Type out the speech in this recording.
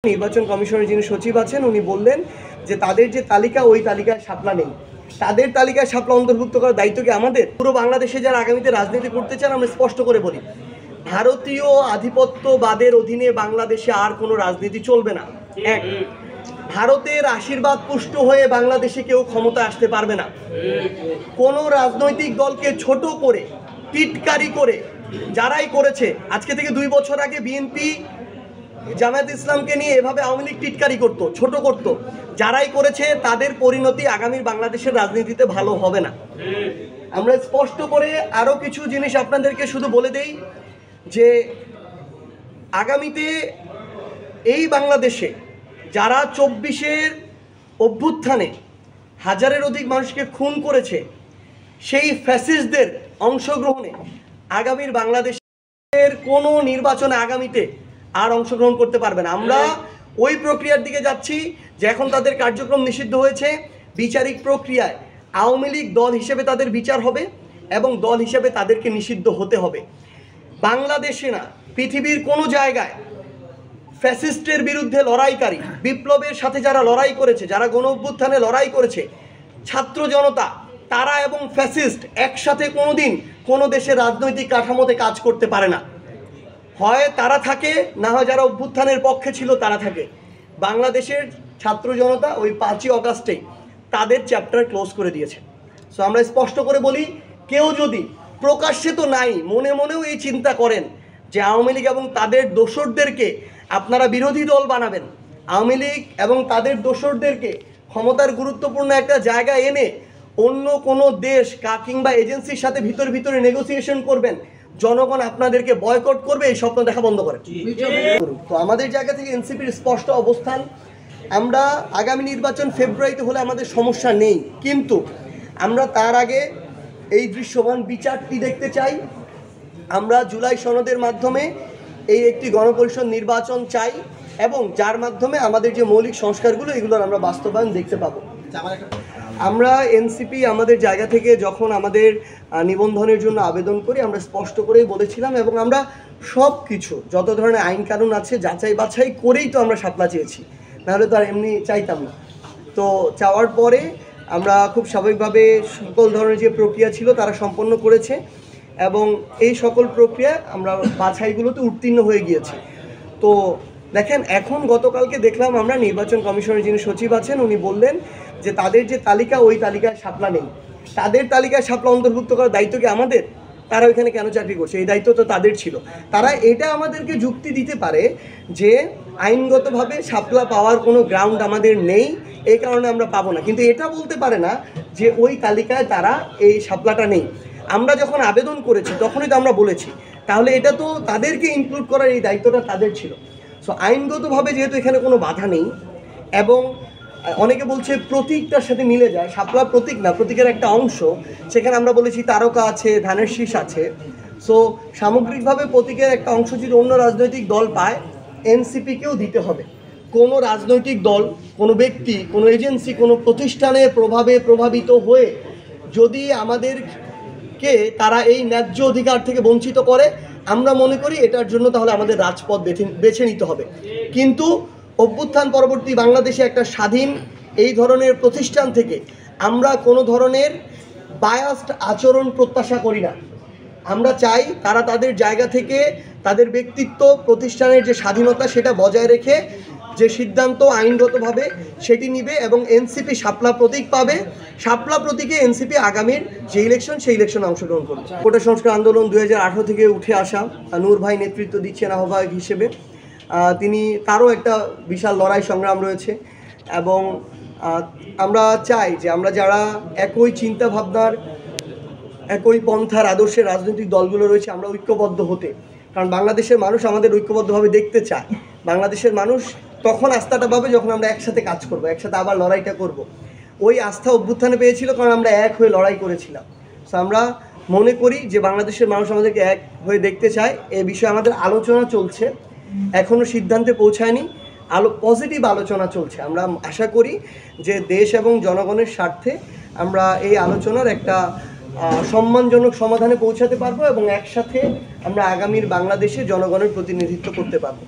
নির্বাচন কমিশনের যিনি সচিব আছেন উনি বললেন যে তাদের যে তালিকা ওই তালিকায় শাপলা নেই, তাদের তালিকায় শাপলা অন্তর্ভুক্ত করার দায়িত্ব কি আমাদের? পুরো বাংলাদেশে যারা আগামীতে রাজনীতি করতে চান আমরা স্পষ্ট করে বলি, ভারতীয় আধিপত্যবাদের অধীনে বাংলাদেশে আর কোনো রাজনীতি চলবে না। এক, ভারতের আশীর্বাদ পুষ্ট হয়ে বাংলাদেশে কেউ ক্ষমতা আসতে পারবে না। কোনো রাজনৈতিক দলকে ছোট করে টিটকারি করে যারাই করেছে, আজকে থেকে 2 বছর আগে বিএনপি জামায়াত ইসলামকে নিয়ে এভাবে আওয়ামী লীগ টিটকারি করতো, ছোট করত, যারাই করেছে তাদের পরিণতি আগামী বাংলাদেশের রাজনীতিতে ভালো হবে না। আমরা স্পষ্ট করে আরও কিছু জিনিস আপনাদেরকে শুধু বলে দেই যে আগামীতে এই বাংলাদেশে যারা 24-এর অভ্যুত্থানে হাজারের অধিক মানুষকে খুন করেছে, সেই ফ্যাসিস্টদের অংশগ্রহণে আগামীর বাংলাদেশের কোনো নির্বাচনে আগামীতে আর অংশগ্রহণ করতে পারবে না। আমরা ওই প্রক্রিয়ার দিকে যাচ্ছি যে এখন তাদের কার্যক্রম নিষিদ্ধ হয়েছে, বিচারিক প্রক্রিয়ায় আওয়ামী লীগ দল হিসেবে তাদের বিচার হবে এবং দল হিসেবে তাদেরকে নিষিদ্ধ হতে হবে। বাংলাদেশে না, পৃথিবীর কোনো জায়গায় ফ্যাসিস্টের বিরুদ্ধে লড়াইকারী, বিপ্লবের সাথে যারা লড়াই করেছে, যারা গণ অভ্যুত্থানে লড়াই করেছে, ছাত্র জনতা, তারা এবং ফ্যাসিস্ট একসাথে কোনোদিন কোনো দেশের রাজনৈতিক কাঠামোতে কাজ করতে পারে না। হয় তারা থাকে, না হয় যারা অভ্যুত্থানের পক্ষে ছিল তারা থাকে। বাংলাদেশের ছাত্র জনতা ওই 5ই অগাস্টেই তাদের চ্যাপ্টার ক্লোজ করে দিয়েছে। সো আমরা স্পষ্ট করে বলি, কেউ যদি প্রকাশ্যে তো নাই, মনে মনেও এই চিন্তা করেন যে আওয়ামী লীগ এবং তাদের দোসরদেরকে আপনারা বিরোধী দল বানাবেন, আওয়ামী লীগ এবং তাদের দোসরদেরকে ক্ষমতার গুরুত্বপূর্ণ একটা জায়গায় এনে অন্য কোনো দেশ কিংবা এজেন্সির সাথে ভিতরে নেগোসিয়েশন করবেন, জনগণ আপনাদেরকে বয়কট করবে, এই স্বপ্ন দেখা বন্ধ করেন। তো আমাদের জায়গা থেকে এনসিপির স্পষ্ট অবস্থান, আমরা আগামী নির্বাচন ফেব্রুয়ারিতে হলে আমাদের সমস্যা নেই, কিন্তু আমরা তার আগে এই দৃশ্যমান বিচারটি দেখতে চাই। আমরা জুলাই সনদের মাধ্যমে এই একটি গণপরিষদ নির্বাচন চাই এবং যার মাধ্যমে আমাদের যে মৌলিক সংস্কারগুলো এগুলোর আমরা বাস্তবায়ন দেখতে পাবো। আমরা এনসিপি আমাদের জায়গা থেকে যখন আমাদের নিবন্ধনের জন্য আবেদন করি, আমরা স্পষ্ট করেই বলেছিলাম এবং আমরা সব কিছু যত ধরনের আইন কানুন আছে যাচাই বাছাই করেই তো আমরা শাপলা চেয়েছি, নাহলে তো আর এমনি চাইতাম না। তো চাওয়ার পরে আমরা খুব স্বাভাবিকভাবে সকল ধরনের যে প্রক্রিয়া ছিল তারা সম্পন্ন করেছে এবং এই সকল প্রক্রিয়া আমরা বাছাইগুলোতে উত্তীর্ণ হয়ে গিয়েছি। তো দেখেন, এখন গতকালকে দেখলাম আমরা নির্বাচন কমিশনের যিনি সচিব আছেন উনি বললেন যে তাদের যে তালিকা ওই তালিকায় শাপলা নেই, তাদের তালিকায় শাপলা অন্তর্ভুক্ত করার দায়িত্ব কি আমাদের? তারা ওইখানে কেন চাকরি করছে? এই দায়িত্ব তো তাদের ছিল। তারা এটা আমাদেরকে যুক্তি দিতে পারে যে আইনগতভাবে শাপলা পাওয়ার কোনো গ্রাউন্ড আমাদের নেই, এই কারণে আমরা পাবো না, কিন্তু এটা বলতে পারে না যে ওই তালিকায় তারা এই শাপলাটা নেই। আমরা যখন আবেদন করেছি তখনই তো আমরা বলেছি, তাহলে এটা তো তাদেরকে ইনক্লুড করার এই দায়িত্বটা তাদের ছিল। সো আইনগতভাবে যেহেতু এখানে কোনো বাধা নেই এবং অনেকে বলছে প্রতীকটার সাথে মিলে যায়, শাপলা প্রতীক না, প্রতীকের একটা অংশ, সেখানে আমরা বলেছি তারকা আছে, ধানের শীষ আছে। সো সামগ্রিকভাবে প্রতীকের একটা অংশ যদি অন্য রাজনৈতিক দল পায়, এনসিপিকেও দিতে হবে। কোনো রাজনৈতিক দল, কোনো ব্যক্তি, কোনো এজেন্সি, কোনো প্রতিষ্ঠানের প্রভাবে প্রভাবিত হয়ে যদি আমাদেরকে তারা এই ন্যায্য অধিকার থেকে বঞ্চিত করে, আমরা মনে করি এটার জন্য তাহলে আমাদের রাজপথ বেছে নিতে হবে। কিন্তু অভ্যুত্থান পরবর্তী বাংলাদেশে একটা স্বাধীন এই ধরনের প্রতিষ্ঠান থেকে আমরা কোনো ধরনের বায়াসড আচরণ প্রত্যাশা করি না। আমরা চাই তারা তাদের জায়গা থেকে তাদের ব্যক্তিত্ব, প্রতিষ্ঠানের যে স্বাধীনতা সেটা বজায় রেখে যে সিদ্ধান্ত আইনগতভাবে সেটি নিবে এবং এনসিপি শাপলা প্রতীক পাবে। শাপলা প্রতীকে এনসিপি আগামীর যে ইলেকশন সেই ইলেকশনে অংশগ্রহণ করবে। কোটা সংস্কার আন্দোলন 2018 থেকে উঠে আসা, নূর ভাই নেতৃত্ব দিচ্ছেন আহ্বায়ক হিসেবে, তারও একটা বিশাল লড়াই সংগ্রাম রয়েছে এবং আমরা চাই যে আমরা যারা একই চিন্তা ভাবনার, একই পন্থার আদর্শের রাজনৈতিক দলগুলো রয়েছে আমরা ঐক্যবদ্ধ হতে, কারণ বাংলাদেশের মানুষ আমাদের ঐক্যবদ্ধভাবে দেখতে চায়। বাংলাদেশের মানুষ তখন আস্থাটা পাবে যখন আমরা একসাথে কাজ করব, একসাথে আবার লড়াইটা করব। ওই আস্থা অভ্যুত্থানে পেয়েছিল কারণ আমরা এক হয়ে লড়াই করেছিলাম। সো আমরা মনে করি যে বাংলাদেশের মানুষ আমাদেরকে এক হয়ে দেখতে চায়। এ বিষয়ে আমাদের আলোচনা চলছে, এখনও সিদ্ধান্তে পৌঁছায়নি, পজিটিভ আলোচনা চলছে। আমরা আশা করি যে দেশ এবং জনগণের স্বার্থে আমরা এই আলোচনার একটা সম্মানজনক সমাধানে পৌঁছাতে পারবো এবং একসাথে আমরা আগামীর বাংলাদেশে জনগণের প্রতিনিধিত্ব করতে পারবো।